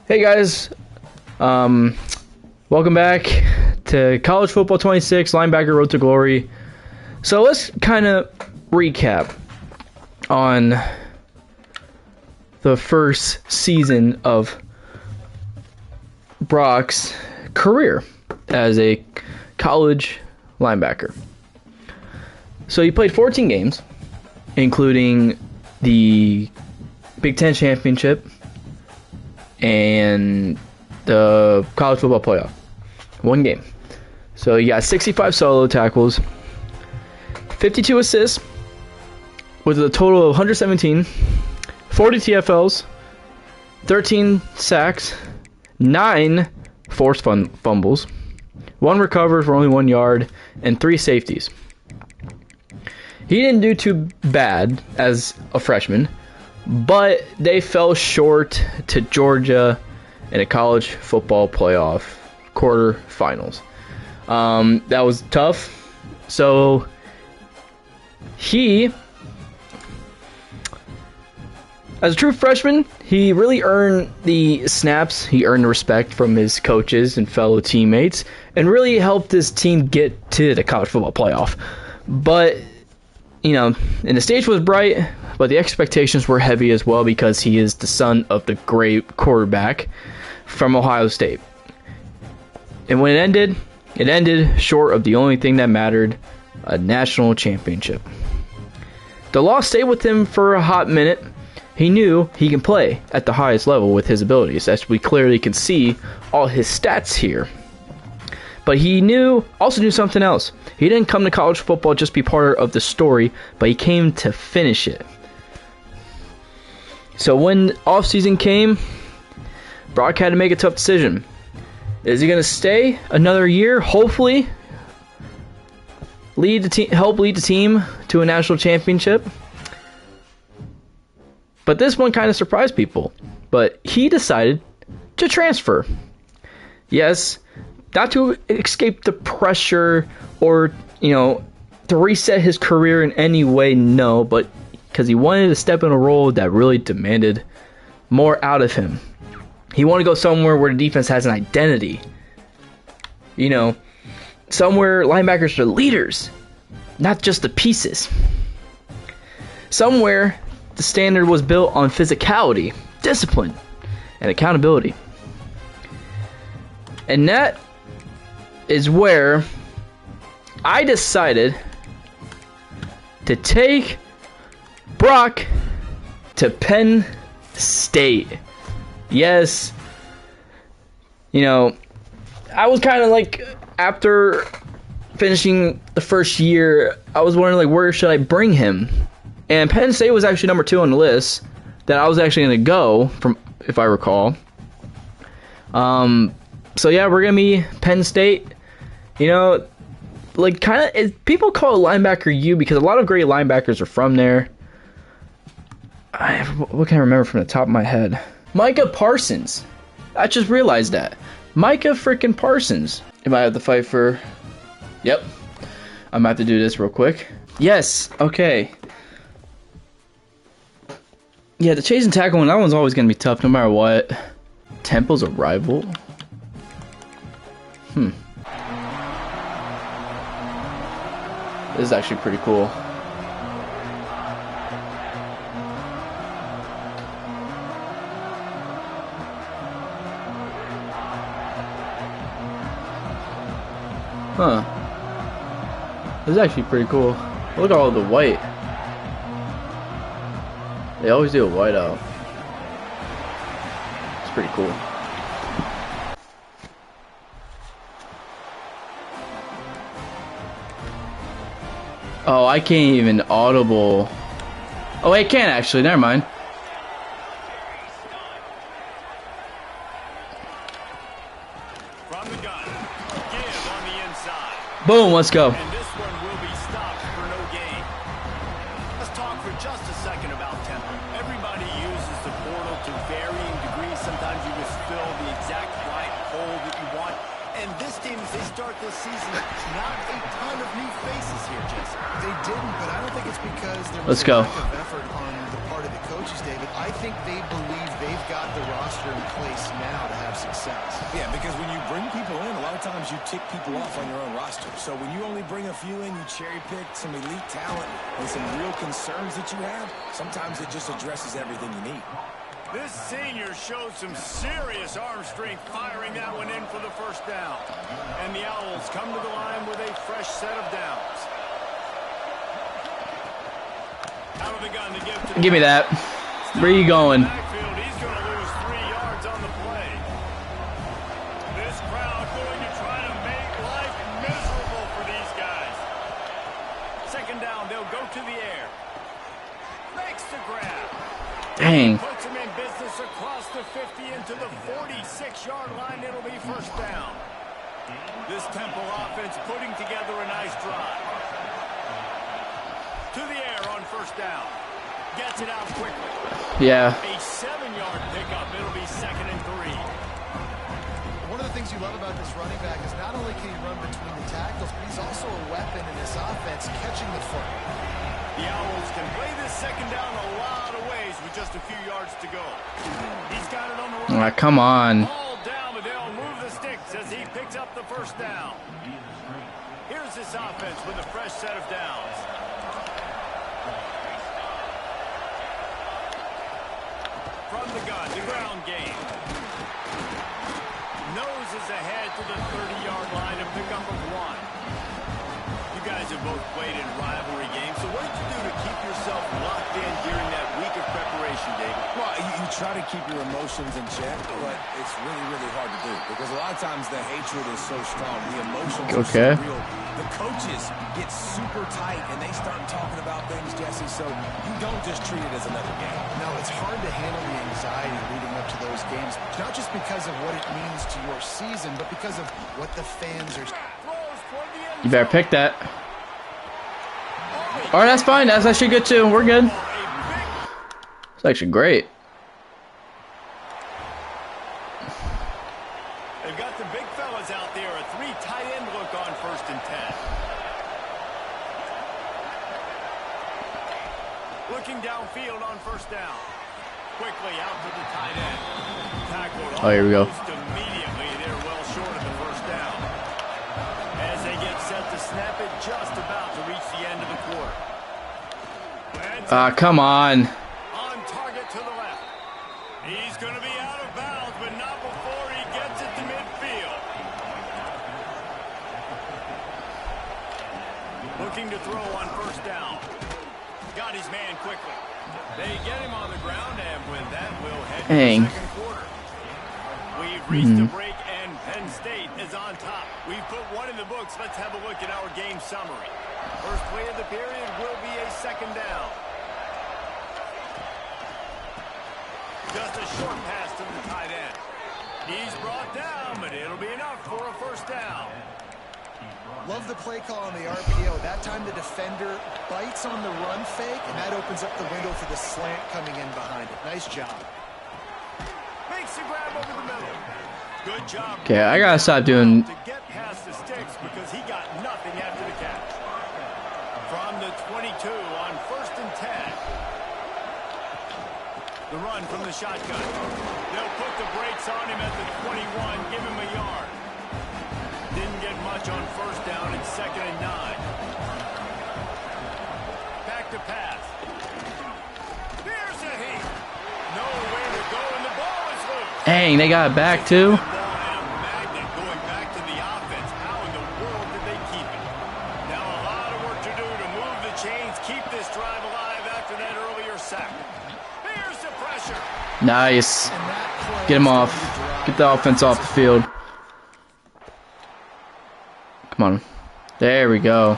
Hey guys, welcome back to College Football 26, Linebacker Road to Glory. So let's kind of recap on the first season of Brock's career as a college linebacker. So he played 14 games, including the Big Ten Championship and the College Football Playoff. One game. So he got 65 solo tackles, 52 assists, with a total of 117, 40 TFLs, 13 sacks, 9 forced fumbles, 1 recovered for only 1 yard, and 3 safeties. He didn't do too bad as a freshman, but they fell short to Georgia in a college football playoff quarterfinals. That was tough. So he, as a true freshman, he really earned the snaps. He earned the respect from his coaches and fellow teammates, and really helped his team get to the college football playoff. But you know, and the stage was bright, but the expectations were heavy as well because he is the son of the great quarterback from Ohio State. And when it ended short of the only thing that mattered, a national championship. The loss stayed with him for a hot minute. He knew he can play at the highest level with his abilities, as we clearly can see all his stats here. But he also knew something else. He didn't come to college football just be part of the story, but he came to finish it. So when offseason came, Brock had to make a tough decision. Is he going to stay another year, hopefully help lead the team to a national championship? But this one kind of surprised people. But he decided to transfer. Yes, not to escape the pressure or, to reset his career in any way, no, but because he wanted to step in a role that really demanded more out of him. He wanted to go somewhere where the defense has an identity. Somewhere linebackers are leaders, not just the pieces. Somewhere the standard was built on physicality, discipline, and accountability. And that is where I decided to take Brock to Penn State. Yes, I was kind of like, after finishing the first year, I was wondering, like, where should I bring him? And Penn State was actually number 2 on the list that I was actually going to go, from, if I recall. So yeah, we're going to be Penn State. People call it linebacker U because a lot of great linebackers are from there. What can I remember from the top of my head? Micah Parsons. I just realized that. Micah freaking Parsons. Am I have to fight for... Yep. I'm about to do this real quick. Yes. Okay. Yeah, the chase and tackle one, that one's always going to be tough no matter what. Temple's a rival? This is actually pretty cool. Huh. This is actually pretty cool. Look at all the white. They always do a white out. It's pretty cool. Oh, I can't even audible. Oh, I can actually. Never mind. From the gun. Give on the inside. Boom, let's go. And this one will be stopped for no gain. Let's talk for just a second about Temple. Everybody uses the portal to varying degrees. Sometimes you just fill the exact right hole that you want. And this team, as they start this season, not a ton of new faces here, Jesse. They didn't, but I don't think it's because there Let's was go. a lack of effort on the part of the coaches, David. I think they believe they've got the roster in place place now to have success. Yeah, because when you bring people in, a lot of times you tick people off on your own roster. So when you only bring a few in, you cherry pick some elite talent and some real concerns that you have, sometimes it just addresses everything you need. This senior showed some serious arm strength firing that one in for the first down. And the Owls come to the line with a fresh set of downs. Out of the gun to give me that. Where are you going? He's going to lose 3 yards on the play. This crowd going to try to make life miserable for these guys. Second down, they'll go to the air. Makes the grab. Dang. Puts him in business across the 50 into the 46-yard line. It'll be first down. This Temple offense putting together a nice drive. To the air on first down. Gets it out quickly. Yeah. A 7-yard pickup. It'll be 2nd and 3. One of the things you love about this running back is not only can he run between the tackles, but he's also a weapon in this offense, catching the football. The Owls can play this second down a lot of ways with just a few yards to go. He's got it on the run. Come on. Ball down, but they'll move the sticks as he picks up the first down. Here's this offense with a fresh set of downs. From the gun, the ground game. Nose is ahead to the 30-yard line, a pickup of 1. You guys have both played in rivalry games, so what did you do to keep yourself locked in during that week of preparation, David? Well, you try to keep your emotions in check, but it's really, really hard to do because a lot of times the hatred is so strong, the emotions are so real. The coaches get super tight and they start talking about things, Jesse, so you don't just treat it as another game. No, it's hard to handle the anxiety leading up to those games, not just because of what it means to your season, but because of what the fans are. You better pick that. All right, that's fine. That's actually good too. We're good. It's actually great. They've got the big fellas out there. A 3 tight end look on 1st and 10. Looking downfield on first down. Quickly out to the tight end. Tackled here we go. Immediately, they're well short of the first down. As they get set to snap it, just about to reach the end of the quarter. Come on. On target to the left. He's going to be out of bounds, but not before he gets it to midfield. Looking to throw on first down. Got his man quickly. They get him on the ground, and with that, we'll head to the second quarter. We've reached a break, and Penn State is on top. We've put 1 in the books. Let's have a look at our game summary. First play of the period will be a second down. Just a short pass to the tight end. He's brought down, but it'll be enough for a first down. Love the play call on the RPO. That time the defender bites on the run fake, and that opens up the window for the slant coming in behind it. Nice job. Makes the grab over the middle. Good job. Okay, I gotta stop doing. To get past the sticks because he got nothing after the catch. From the 22 on 1st and 10. The run from the shotgun. They'll put the brakes on him at the 21, give him a yard. Didn't get much on first down and 2nd and 9. Back to pass. There's a heat. Nowhere to go, and the ball is loose. Dang, they got it back too. Ball and a magnet going back to the offense. How in the world did they keep it? Now a lot of work to do to move the chains, keep this drive alive after that earlier sack. Here's the pressure. Nice. Get him off. Get the offense off the field. Come on. There we go.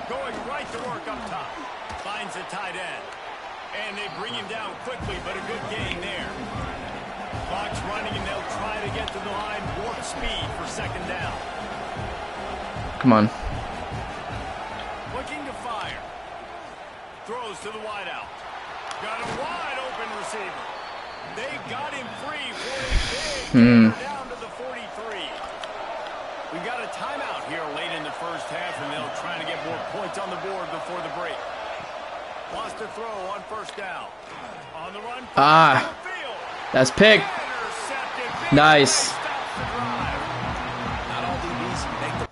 Going right to work up top. Finds a tight end. And they bring him down quickly, but a good gain there. Clock's running, and they'll try to get to the line. Warp speed for second down. Come on. Looking to fire. Throws to the wideout. Got a wide open receiver. They got him free for a big down to the 43. We've got a tie. timeout here late in the first half, and they'll try to get more points on the board before the break. Wants to throw on first down. On the run. That's pick. Nice. Not all DBs make the...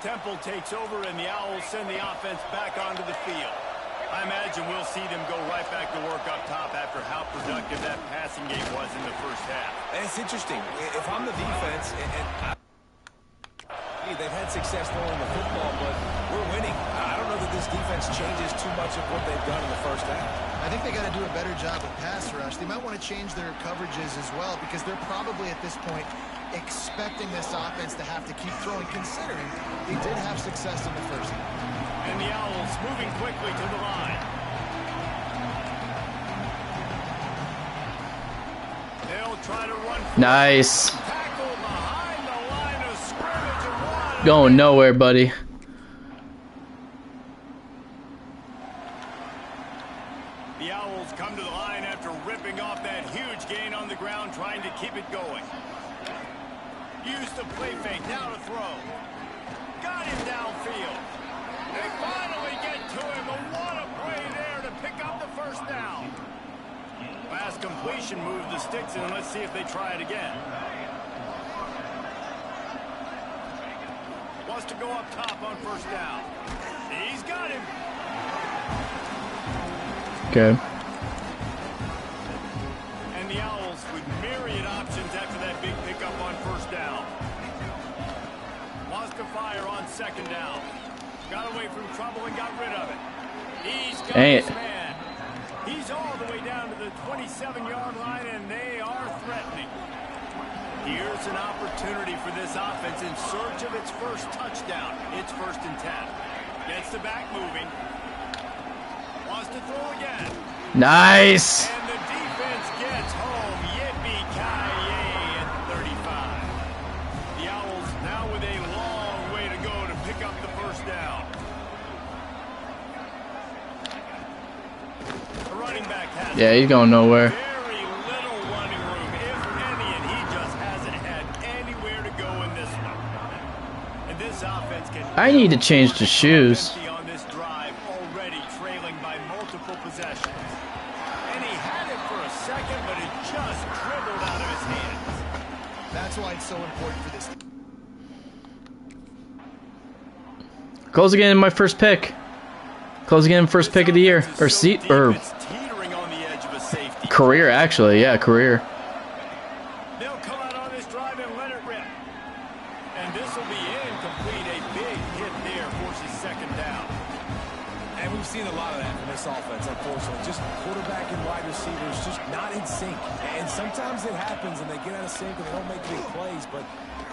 Temple takes over, and the Owls send the offense back onto the field. I imagine we'll see them go right back to work up top after how productive that passing game was in the first half. And it's interesting. If I'm the defense, they've had success throwing the football, but we're winning. I don't know that this defense changes too much of what they've done in the first half. I think they got to do a better job with pass rush. They might want to change their coverages as well, because they're probably at this point expecting this offense to have to keep throwing, considering they did have success in the first half. And the Owls moving quickly to the line. They'll try to run. Nice. Tackle behind the line of scrimmage and one. Going nowhere, buddy. The Owls come to the line after ripping off that huge gain on the ground, trying to keep it going. Use the play fake, now to throw. Got him downfield. They finally get to him, but what a play there to pick up the first down. Last completion moved the sticks in, and let's see if they try it again. Wants to go up top on first down. He's got him. Okay. And the Owls with myriad options after that big pickup on first down. Wants to fire on second down. Got away from trouble and got rid of it. He's got his man. He's all the way down to the 27-yard line, and they are threatening. Here's an opportunity for this offense in search of its first touchdown. It's 1st and 10. Gets the back moving. Wants to throw again. Nice. And the defense gets home. Yippee-ki-yay at 35. The Owls now with a long way to go to pick up the first down. The running back has Yeah, he's going nowhere. very little running room, if any, and he just hasn't had anywhere to go in this one. And this offense can... I need to change the shoes. on this drive, already trailing by multiple possessions. And he had it for a second, but it just dribbled out of his hands. That's why it's so important for this. Close again in my first pick. Close again, first pick of the year. Or seat, or It's teetering on the edge of a safety. career, actually. Yeah, career. They'll come out on this drive and let it rip. And this will be incomplete. A big hit there forces second down. And we've seen a lot of that from this offense, unfortunately. Just quarterback and wide receivers just not in sync. And sometimes it happens and they get out of sync and they don't make big plays. But,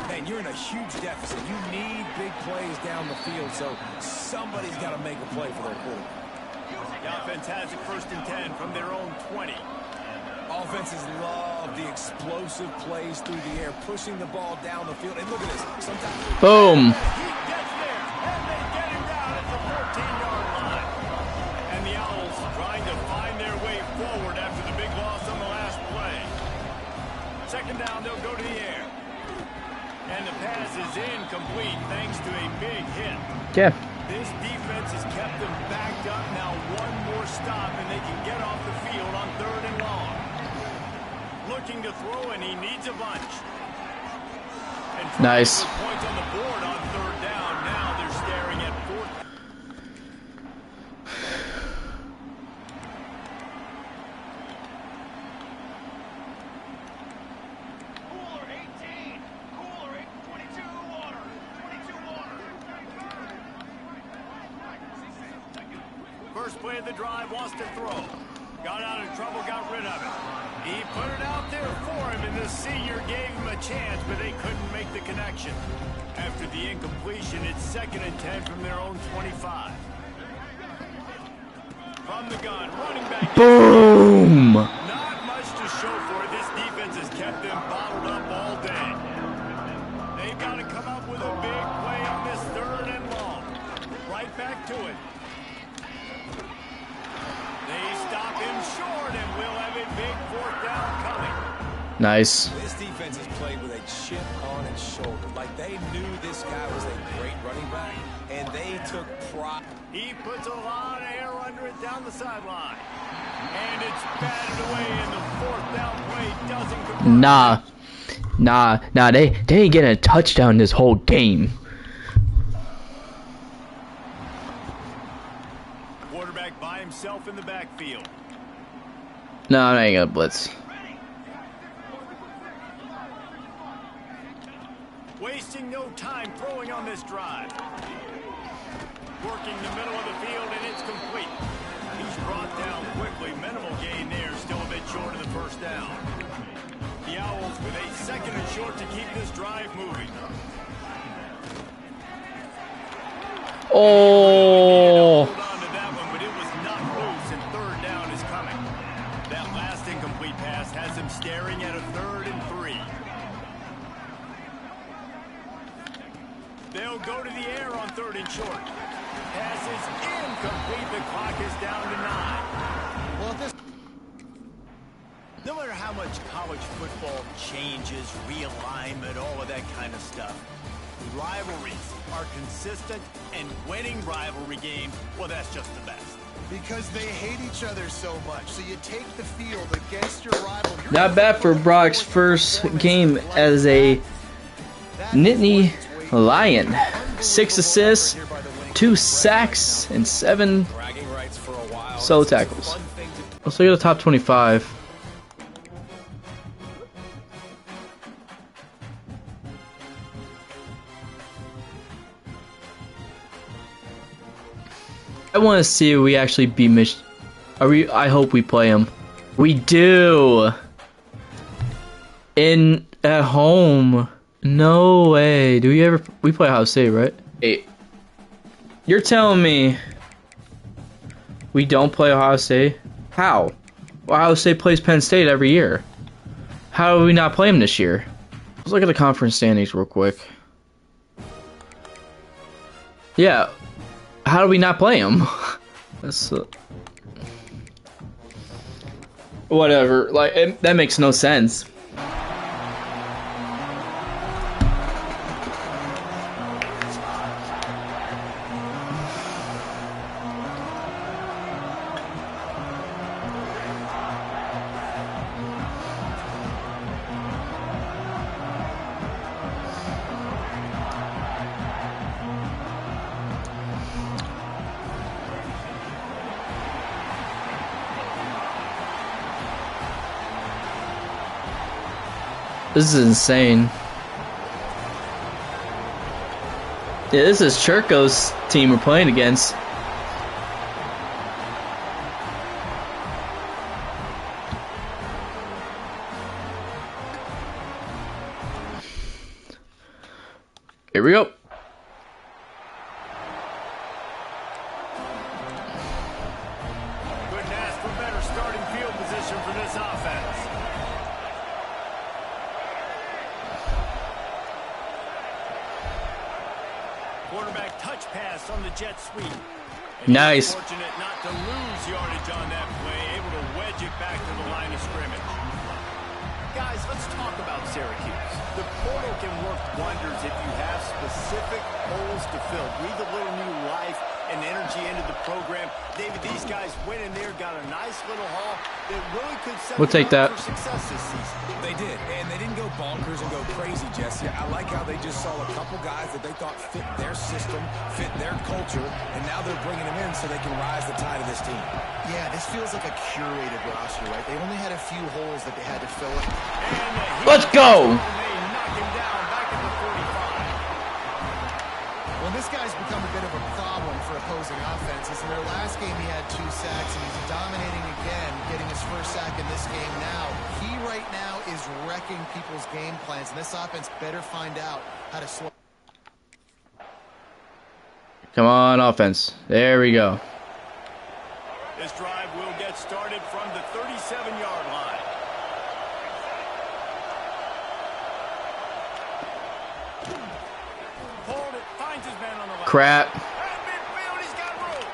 man, you're in a huge deficit. You need big plays down the field, so somebody's got to make a play for their quarterback. The offense has it 1st and 10 from their own 20. Offenses love the explosive plays through the air, pushing the ball down the field. And look at this. Sometimes Boom. He gets there, and they get him down at the 14-yard line. And the Owls trying to find their way forward after the big loss on the last play. Second down, they'll go to the air. And the pass is incomplete thanks to a big hit. Yeah. This defense has kept them backed up. Now one more stop, and they can get off the field on 3rd and long. Looking to throw, and he needs a bunch. And Nice. points on the board on 3rd down. Now they're staring at 4th. Cooler 18. Cooler 22 water. 22 water. First play of the drive, wants to throw. Got out of trouble, got rid of it. He put it out there for him, and the senior gave him a chance, but they couldn't make the connection. After the incompletion, it's 2nd and 10 from their own 25. From the gun, running back. Boom. Not much to show for it. This defense has kept them bottled up all day. They've got to come up with a big play on this 3rd and long. Right back to it. They stop Nice. This defense is played with a chip on its shoulder. Like they knew this guy was a great running back, and they took pride. He puts a lot of air under it down the sideline. And it's batted away, and the fourth down play doesn't convert. Nah, they ain't getting a touchdown this whole game. Quarterback by himself in the backfield. No, I ain't gonna blitz. Wasting no time throwing on this drive. Working the middle of the field, and it's complete. He's brought down quickly. Minimal gain there, still a bit short of the first down. The Owls with a second and short to keep this drive moving. Oh. Hold on to that one, but it was not loose, and third down is coming. That last incomplete pass has him staring at a 3rd and 3. They'll go to the air on 3rd and short. Pass is incomplete. The clock is down to 9. Well, no matter how much college football changes, realignment, all of that kind of stuff, rivalries are consistent, and winning rivalry games, well, that's just the best. Because they hate each other so much. So you take the field against your rival. Not bad for Brock's first game as a Nittany Lion. 6 assists, 2 sacks, and 7 solo tackles. Let's look at the top 25. I want to see if we actually beat Mich. I hope we play them. We do. At home. No way. We play Ohio State, right? Hey, you're telling me we don't play Ohio State? How? Ohio State plays Penn State every year. How do we not play them this year? Let's look at the conference standings real quick. Yeah. How do we not play them? That's whatever. Like that makes no sense. This is insane. Yeah, this is Churko's team we're playing against. Here we go. Couldn't ask for better starting field position for this offense. Quarterback touch pass on the jet sweep. And nice. Fortunate not to lose yardage on that play, able to wedge it back to the line of scrimmage. Guys, let's talk about Syracuse. The portal can work wonders if you have specific holes to fill. Breathe a little new life and energy into the program. David, these guys went in there, got a nice little haul that really could set We'll take that. for success this season. They did, and they didn't go bonkers and go crazy, Jesse. I like how they just saw a couple guys that they thought fit their system, fit their culture, and now they're bringing them in so they can rise the tide of this team. Yeah, this feels like a curated roster, right? They only had a few holes that they had to fill in. Let's go. Well, this guy's become a bit of a problem for opposing offenses. In their last game, he had 2 sacks, and he's dominating again, getting his first sack in this game now. He right now is wrecking people's game plans, and this offense better find out how to slow. Come on, offense. There we go. This drive will get started from the 37-yard line. Hold it, finds his man on the line. Crap. At midfield, he's got room.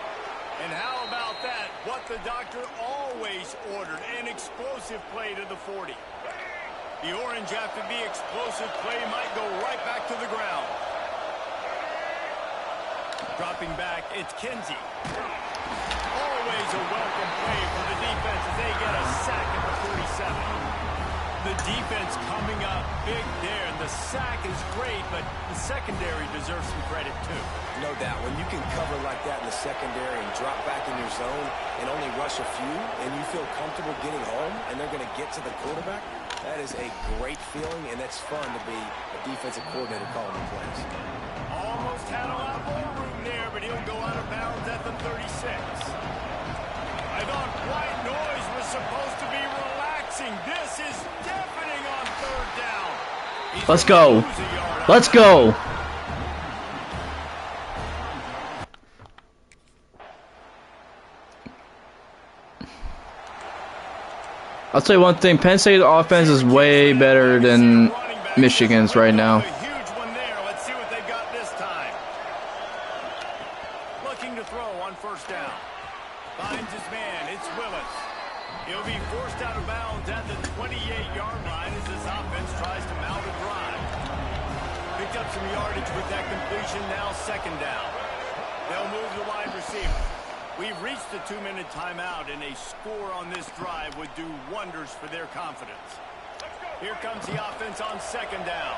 And how about that? What the doctor always ordered, an explosive play to the 40. The Orange, after the explosive play, might go right back to the ground. Dropping back, it's Kinsey. Always a welcome play for the defense as they get a sack at the 47. The defense coming up big there, and the sack is great, but the secondary deserves some credit too. No doubt. When you can cover like that in the secondary and drop back in your zone and only rush a few, and you feel comfortable getting home, and they're going to get to the quarterback, that is a great feeling, and that's fun to be a defensive coordinator calling the plays. Almost had a lot more room there, but he'll go out of bounds at the 36. I thought white noise was supposed to be relaxing. This is deafening on third down. Let's go. Let's go. I'll tell you one thing, Penn State's offense is way better than Michigan's right now. A huge one there. Let's see what they've got this time. Looking to throw on first down. Finds his man. It's Willis. He'll be forced out of bounds at the 28-yard line as this offense tries to mount a drive. Picked up some yardage with that completion. Now second down. They'll move the wide receiver. We've reached the 2-minute timeout, and a score on this drive would do wonders for their confidence. Here comes the offense on second down.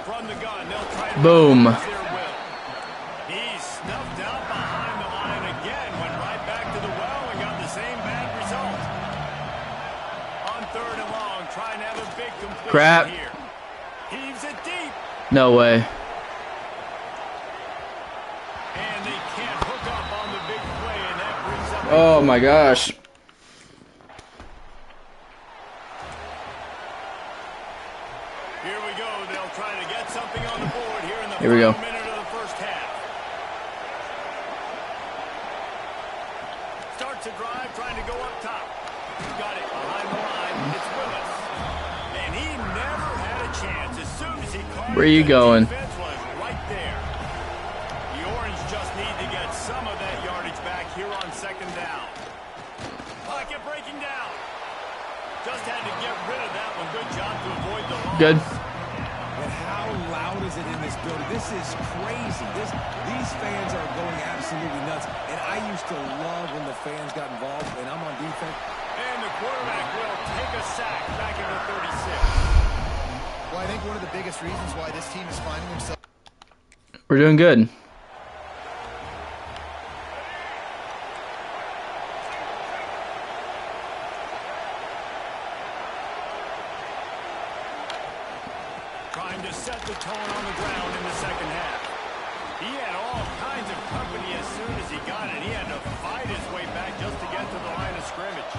From the gun, they'll try to Boom. their will. He's snuffed out behind the line again, went right back to the well and got the same bad result. On third and long, trying to have a big completion Crap. here. Heaves it deep. No way. And they can't hook up on the big play, and that brings up Oh my gosh. Here we go. They'll try to get something on the board here in the Here we go. final minute of the first half. Starts a drive, trying to go up top. Got it behind the line. It's Willis. And he never had a chance. As soon as he caught Where you the going? defense was right there. The Orange just need to get some of that yardage back here on second down. Pocket breaking down. Just had to get rid of that one. Good job to avoid the loss. Good. And how loud is it in this building? This is crazy. These fans are going absolutely nuts. And I used to love when the fans got involved, and I'm on defense. And the quarterback will take a sack back into 36. Well, I think one of the biggest reasons why this team is finding themselves We're doing good. Trying to set the tone on the ground in the second half. He had all kinds of company as soon as he got it. He had to fight his way back just to get to the line of scrimmage.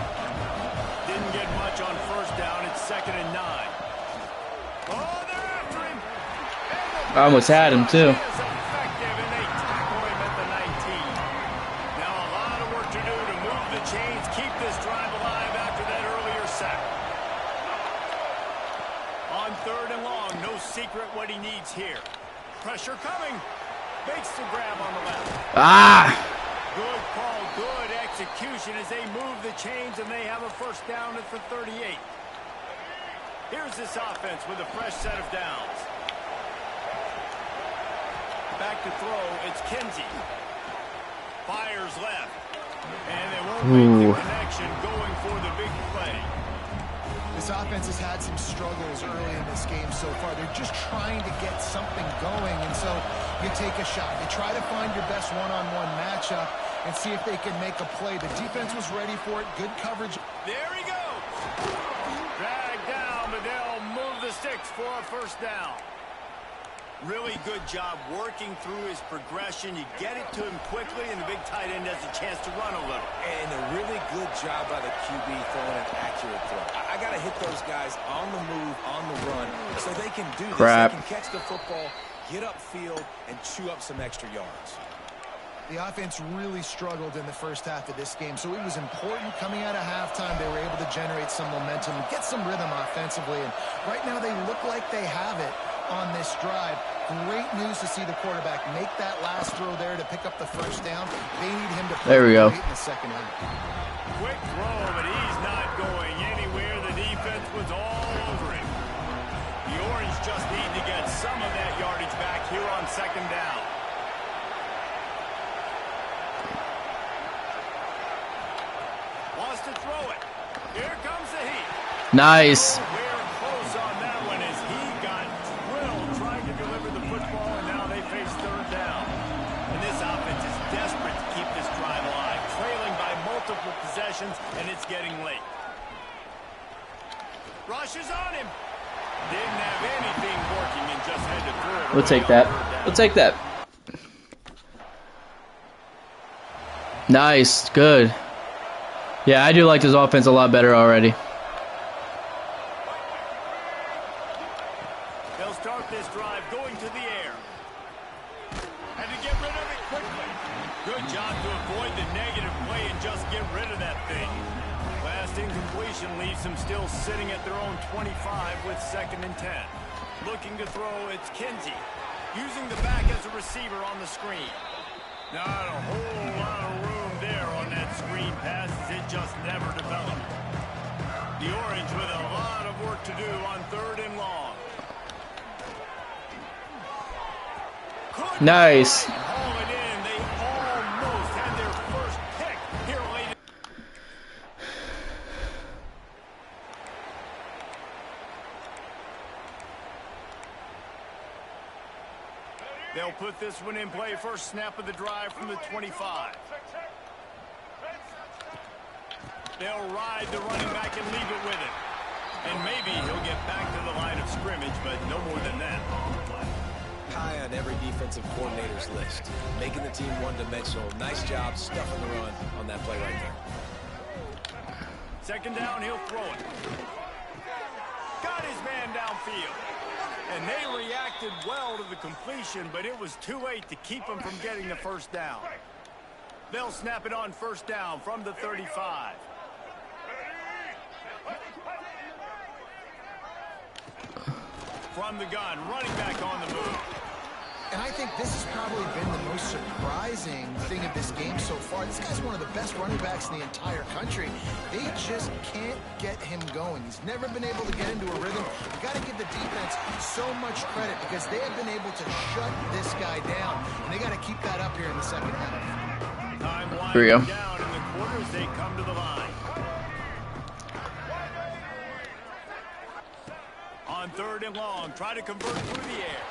Didn't get much on first down. It's 2nd and 9. Oh, they're after him. I almost had him too. He is effective, and they tackle him at the 19. Now a lot of work to do to move the chains, keep this drive alive after that earlier sack. On third and long, no secret what he needs here. Pressure coming. Makes the grab on the left. Ah! Good call, good execution as they move the chains and they have a first down at the 38. Here's this offense with a fresh set of downs. Back to throw, it's Kinsey. Fires left. And they won't make the connection going for the big play. This offense has had some struggles early in this game so far. They're just trying to get something going, and so you take a shot. You try to find your best one-on-one matchup and see if they can make a play. The defense was ready for it. Good coverage. There he goes. Dragged down, but they'll move the sticks for a first down. Really good job working through his progression. You get it to him quickly, and the big tight end has a chance to run a little. And a really good job by the QB throwing an accurate throw. I got to hit those guys on the move, on the run, so they can do this. Crap. They can catch the football, get upfield, and chew up some extra yards. The offense really struggled in the first half of this game, so it was important coming out of halftime. They were able to generate some momentum and get some rhythm offensively, and right now they look like they have it on this drive. Great news to see the quarterback make that last throw there to pick up the first down. They need him to There we go. in the second half. Quick throw, but he's just need to get some of that yardage back here on second down. Wants to throw it. Here comes the heat. Nice. We're close on that one as he got drilled trying to deliver the football, and now they face third down. And this offense is desperate to keep this drive alive, trailing by multiple possessions, and it's getting late. Rushes on him. Didn't have anything working and just had to throw it. We'll take that. We'll take that. Nice. Good. Yeah, I do like this offense a lot better already. They'll start this drive going to the air. Had to get rid of it quickly. Good job to avoid the negative play and just get rid of that thing. Last incompletion leaves them still sitting at their own 25 with 2nd and 10. Looking to throw, it's Kinsey. Using the back as a receiver on the screen. Not a whole lot of room there on that screen pass as it just never developed. The Orange with a lot of work to do on 3rd and long. Nice. Haul it in. They almost had their first pick here late. They'll put this one in play. First snap of the drive from the 25. They'll ride the running back and leave it with him. And maybe he'll get back to the line of scrimmage, but no more than that. High on every defensive coordinator's list. Making the team one-dimensional. Nice job stuffing the run on that play right there. 2nd down, he'll throw it. Got his man downfield. And they reacted well to the completion, but it was too late to keep him from getting the first down. They'll snap it on 1st down from the 35. From the gun, running back on the move. And I think this has probably been the most surprising thing of this game so far. This guy's one of the best running backs in the entire country. They just can't get him going. He's never been able to get into a rhythm. You got to give the defense so much credit because they have been able to shut this guy down. And they got to keep that up here in the second half. Time Here we go. winding down in the quarters, they come to the line. On 3rd and long, try to convert through the air.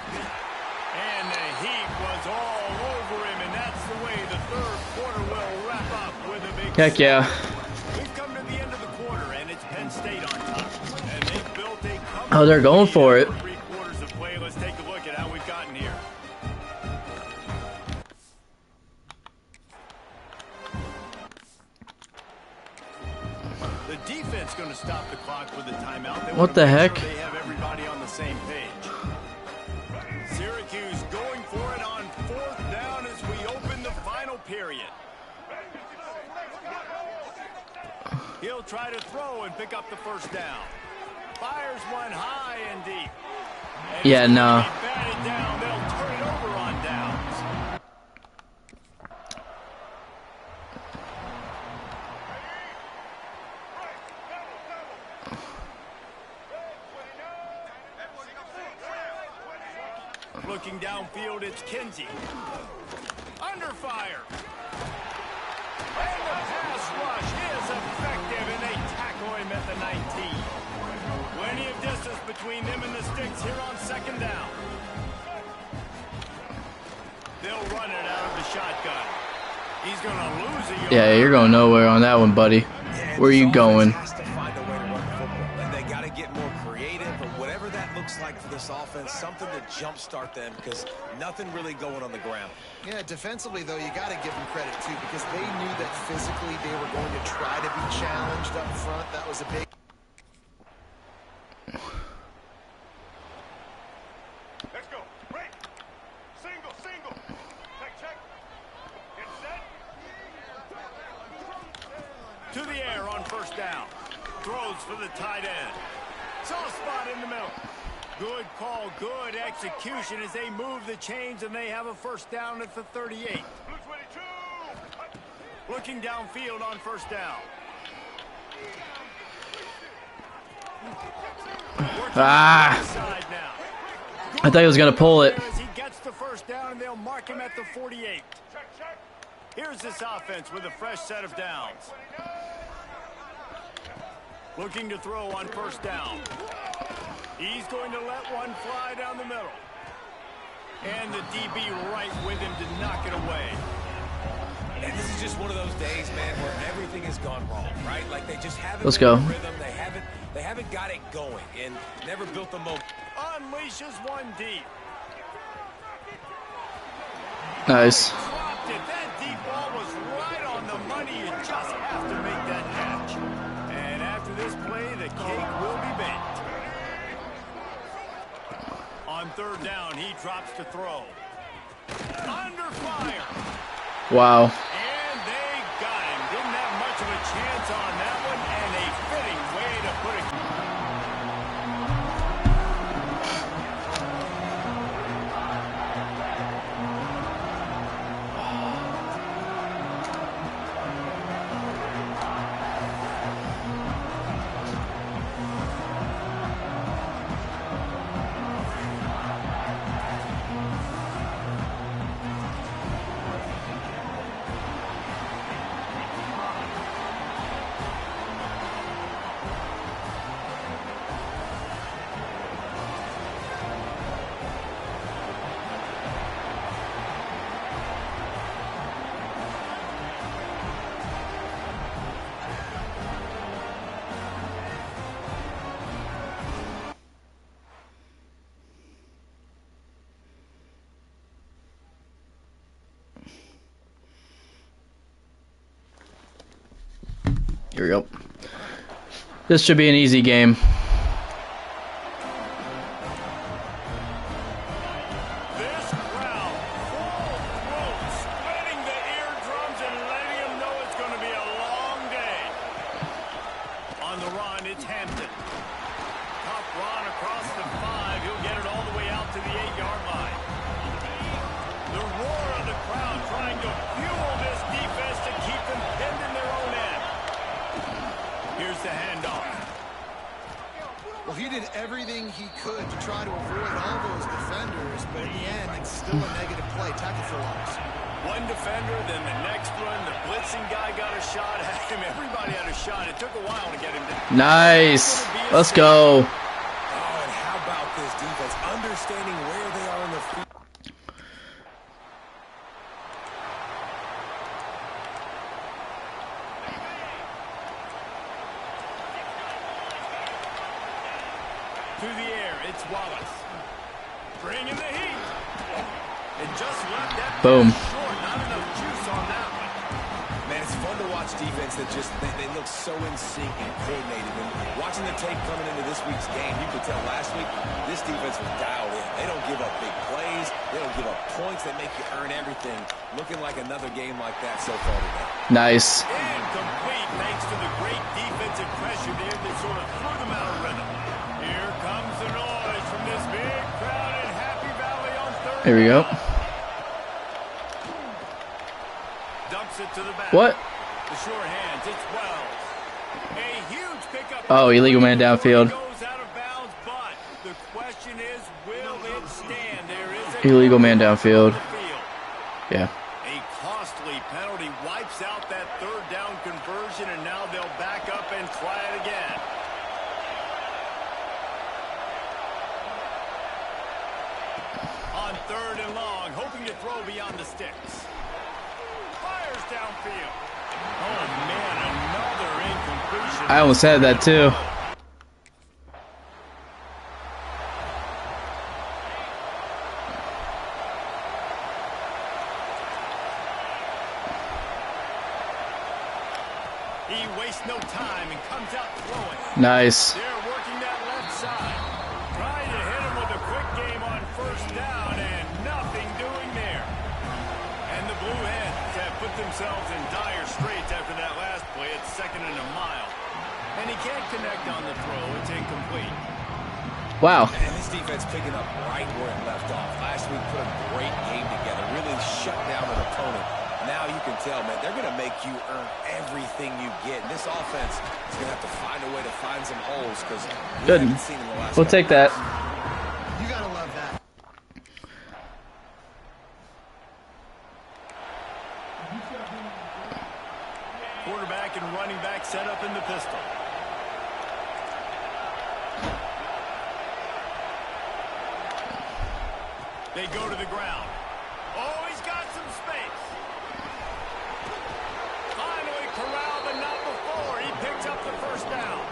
And the heat was all over him, and that's the way the 3rd quarter will wrap up with a big Heck yeah. We've come to the end of the quarter, and it's Penn State on top. And they've built a Oh, they're going for it. 3 quarters of play. Let's take a look at how we've gotten here. The defense going to stop the clock with a timeout. They What the heck? They have everybody on the same page. Syracuse going for it on 4th down as we open the final period. He'll try to throw and pick up the first down. Fires one high and deep. And Yeah, no. batted down. They'll turn it over on downs. Looking downfield, it's Kinsey. Under fire. And the pass rush is effective, and they tackle him at the 19. Plenty of distance between them and the sticks here on 2nd down. They'll run it out of the shotgun. He's going to lose a yard. Yeah, you're going nowhere on that one, buddy. Where are you going? Has to find a way to run the football, and they got to get more creative. But whatever that looks like for this offense, something to jumpstart them because nothing really going on the ground. Yeah, defensively, though, you got to give them credit, too, because they knew that physically they were going to try to be challenged up front. That was a big... Let's go. Break. Single, single. Check. Get set. To the air on 1st down. Throws for the tight end. Soft spot in the middle. Good call, good execution as they move the chains and they have a 1st down at the 38. Blue 22. Looking downfield on 1st down. Ah. Side now. I thought he was going to pull it. As he gets the first down, and they'll mark him at the 48. Here's this offense with a fresh set of downs. Looking to throw on first down. He's going to let one fly down the middle. And the DB right with him to knock it away. And this is just one of those days, man, where everything has gone wrong, right? Like they just haven't Let's been go. in rhythm. They haven't got it going and never built the momentum. Unleashes one deep. Nice. Dropped it. That deep ball was right on the money. You just have to make that catch. And after this play, the cake will be baked. On third down, he drops to throw. Under fire. Wow. And they got him. Didn't have much of a chance on that one, and a fitting way to put it. Here we go. This should be an easy game. This crowd, full throat, spreading the eardrums and letting them know it's going to be a long day. On the run, it's Hampton. Tough run across the 5. He'll get it all the way out to the 8-yard line. The roar of the crowd trying to fuel this defense to keep them pinned in their own end. Here's the handoff. Well, he did everything he could to try to avoid all those defenders, but in the end, it's still a negative play. Tackle for loss. One defender, then the next one. The blitzing guy got a shot at him. Everybody had a shot. It took a while to get him to... Nice. Let's go. Oh, and how about this defense understanding where they are in the field? Through the air, it's Wallace. Bringing the heat. And just left that Boom. pass short. Not enough juice on that one. Man, it's fun to watch defense that just, they look so in sync and coordinated. And watching the tape coming into this week's game, you could tell last week, this defense was dialed in. They don't give up big plays. They don't give up points. They make you earn everything. Looking like another game like that so far today. Nice. Incomplete thanks to the great defensive pressure there that sort of threw them out of rhythm. Here comes the noise from this big crowd in Happy Valley on third. Here we go. Dumps it to the back. What? The sure hands, it's Wells. A huge pickup. Oh, illegal man downfield. Goes out of bounds, but the question is, will it stand? There is a Illegal man downfield. on the field. Yeah. A costly penalty wipes out that third down conversion, and now they'll back up and try it again. On third and long, hoping to throw beyond the sticks. Fires downfield. Oh, man, another incompletion. I almost had that too. He wastes no time and comes out throwing. Nice. They're working that left side. Trying to hit him with a quick game on first down, and nothing doing there. And the Blue Hens have put themselves in dire straits after that last play. It's 2nd and a mile. And he can't connect on the throw. It's incomplete. Wow. And this defense picking up right where it left off. Last week put a great game together. Really shut down an opponent. Now you can tell, man, they're going to make you earn everything you get. And this offense is going to have to find a way to find some holes because we Good. haven't seen in the last We'll take that. You got to love that. Quarterback and running back set up in the pistol. They go to the ground. Oh, he's got some space. Finally corralled, but not before. He picks up the first down.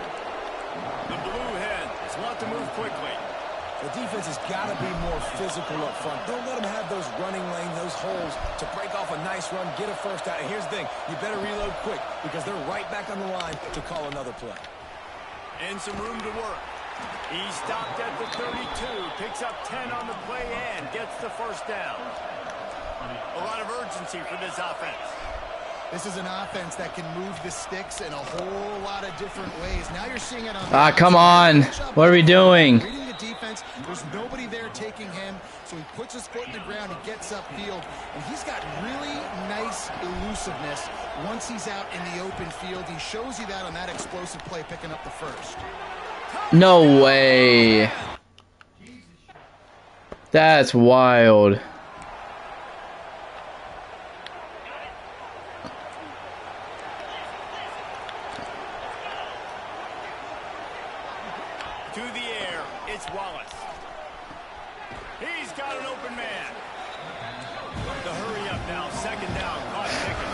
The Blue Hens want to move quickly. The defense has got to be more physical up front. Don't let them have those running lanes, those holes to break off a nice run, get a first down. And here's the thing, you better reload quick because they're right back on the line to call another play. And some room to work. He stopped at the 32, picks up 10 on the play and gets the first down. A lot of urgency for this offense. This is an offense that can move the sticks in a whole lot of different ways. Now you're seeing it on Ah, come on. What are we doing? Reading the defense, there's nobody there taking him, so he puts his foot in the ground, he gets upfield, and he's got really nice elusiveness once he's out in the open field. He shows you that on that explosive play, picking up the first. No way. That's wild. To the air, it's Wallace. He's got an open man. The hurry up now, second down, caught picking.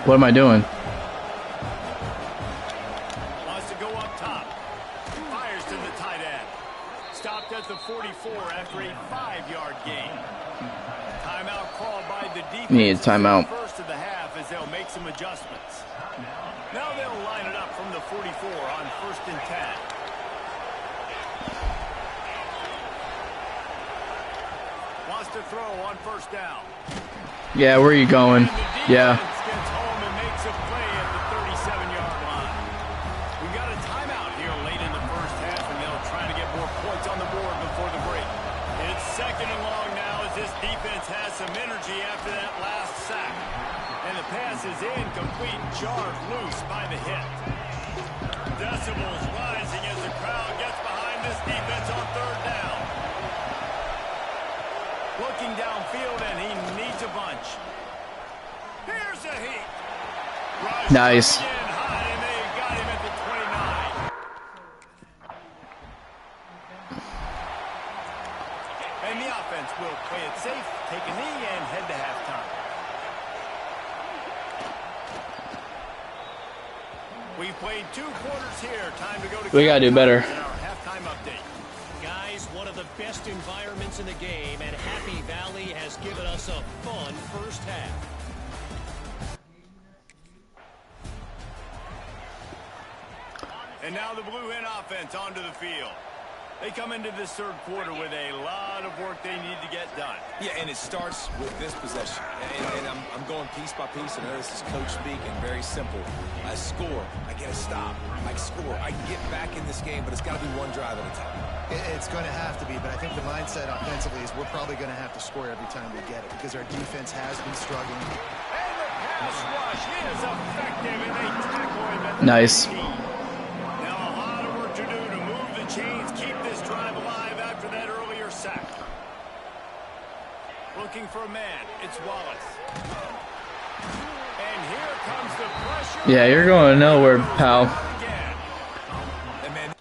What am I doing? Wants to go up top. Fires to the tight end. Stopped at the 44 after a 5-yard gain. Timeout called by the defense. Need a timeout. First of the half as they'll make some adjustments. Now they'll line it up from the 44 on 1st and 10. Wants to throw on first down. Yeah, where are you going? Yeah. Gets home and makes a play at the 37-yard line. We've got a timeout here late in the first half, and they'll try to get more points on the board before the break. It's second and long now as this defense has some energy after that last sack. And the pass is incomplete, jarred loose by the hit. Decibels rising as the crowd gets behind this defense on third down. Looking downfield, and he needs a bunch. Here's a heat. Rush Nice. in high, and they got him at the 29. And the offense will play it safe, take a knee, and head to halftime. We've played 2 quarters here. Time to go to We gotta do better. in our halftime update. Guys, one of the best environments in the game, and Happy Valley has given us a fun first half. And now the Blue Hen offense onto the field. They come into this third quarter with a lot of work they need to get done. Yeah, and it starts with this possession. And I'm going piece by piece. I know this is coach speak and very simple. I score. I get a stop. I score. I get back in this game, but it's got to be one drive at a time. It's going to have to be, but I think the mindset offensively is we're probably going to have to score every time we get it because our defense has been struggling. And the pass rush is effective, and they tackle him at the Nice. 19. Now a lot of work to do to move the chains, keep this drive alive after that earlier sack. Looking for a man, it's Wallace. And here comes the pressure. Yeah, you're going nowhere, pal. Again. And man,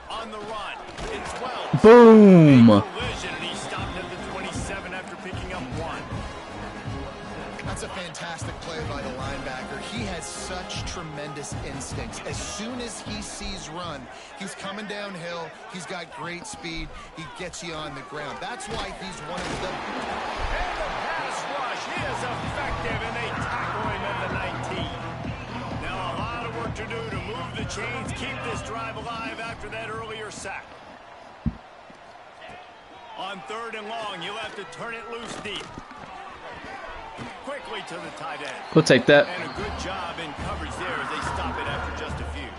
On the run, it's Wells. Boom. Collision, and he stopped at the 27 after picking up 1. That's a fantastic play by the linebacker. He has such tremendous instincts. As soon as he sees run, he's coming downhill. He's got great speed. He gets you on the ground. That's why he's one of the... And the pass rush is effective, and they tackle him at the 19. Now a lot of work to do to move the chains, keep this drive alive after that earlier sack. On third and long, you'll have to turn it loose deep. Quickly to the tight end. We'll take that. And a good job in coverage there as they stop it after just a few.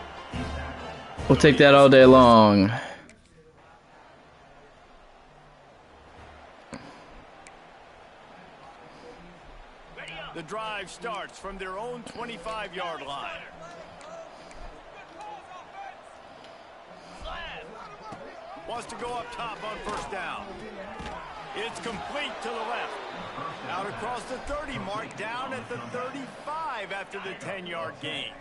We'll take that all day long. The drive starts from their own 25-yard line. Wants to go up top on first down. It's complete to the left. Out across the 30 mark, down at the 35 after the 10-yard gain.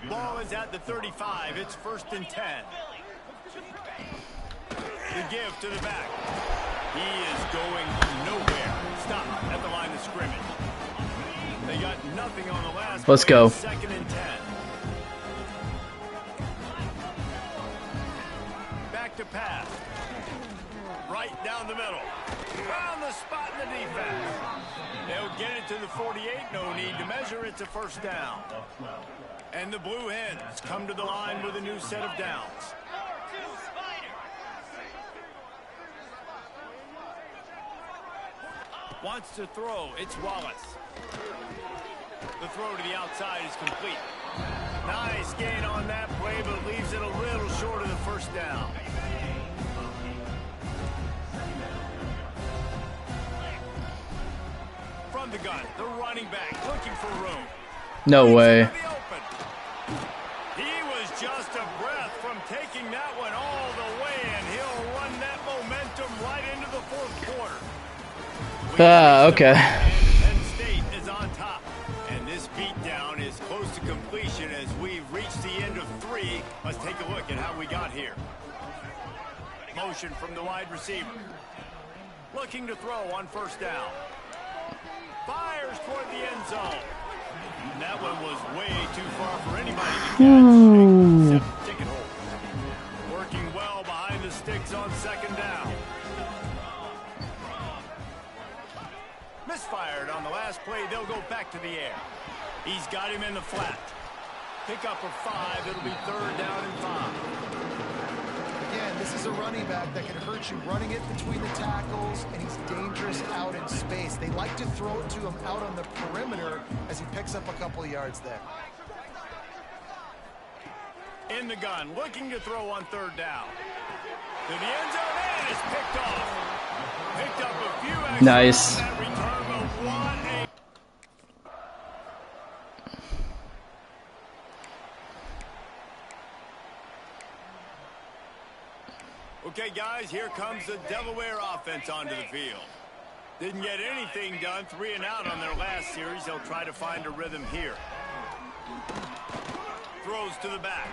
Ball is at the 35. It's 1st and 10. The give to the back. He is going nowhere. Stop at the line of scrimmage. They got nothing on the last Let's play. go. 2nd and 10. Back to pass. Right down the middle. Found the spot in the defense. They'll get it to the 48. No need to measure. It's a 1st down. And the Blue Hens come to the line with a new set of downs. Wants to throw. It's Wallace. The throw to the outside is complete. Nice gain on that play, but leaves it a little short of the 1st down. From the gun, the running back looking for room. No way. He was just a breath from taking that one all the way, and he'll run that momentum right into the 4th quarter. Okay. Penn State is on top, and this beatdown is close to completion as we've reached the end of 3. Let's take a look at how we got here. Motion from the wide receiver. Looking to throw on 1st down. Fires toward the end zone. That one was way too far for anybody to catch. Except ticket hole. Working well behind the sticks on 2nd down. Misfired on the last play. They'll go back to the air. He's got him in the flat. Pickup of 5. It'll be 3rd down and 5. Again, this is a running back that can hurt you running it between the tackles, and he's dangerous out in space. They like to throw it to him out on the perimeter as he picks up a couple of yards there. In the gun, looking to throw on 3rd down. To the end zone, and it's picked off. Picked up a few extra Nice. on that return, but what a... Okay, guys, here comes the Delaware offense onto the field. Didn't get anything done, 3 and out on their last series. They'll try to find a rhythm here. Throws to the back.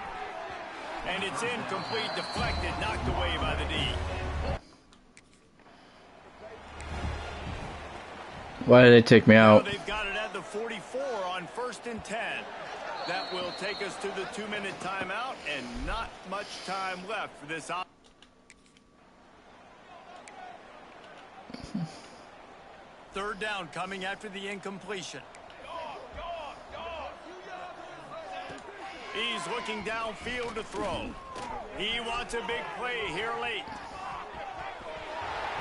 And it's incomplete, deflected, knocked away by the D. Why did they take me Now out? they've got it at the 44 on 1st and 10. That will take us to the 2-minute timeout, and not much time left for this offense. Third down coming after the incompletion. He's looking downfield to throw. He wants a big play here late.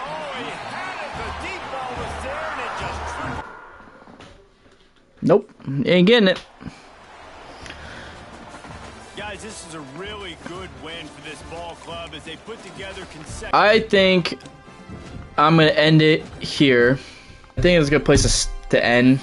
Oh, he had it. The deep ball was there, and it just tripped. Nope. Ain't getting it. Guys, this is a really good win for this ball club as they put together consecutive. I think I'm going to end it here. I think it's a good place to end.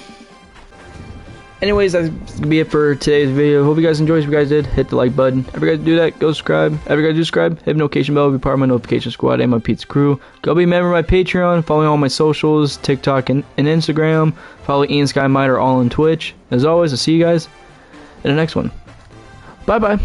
Anyways, that's going to be it for today's video. Hope you guys enjoyed. If you guys did, hit the like button. If you guys do that, go subscribe. If you guys do subscribe, hit the notification bell. Be part of my notification squad and my pizza crew. Go be a member of my Patreon. Follow me on all my socials, TikTok and Instagram. Follow Ian Sky Miter all on Twitch. As always, I'll see you guys in the next one. Bye-bye.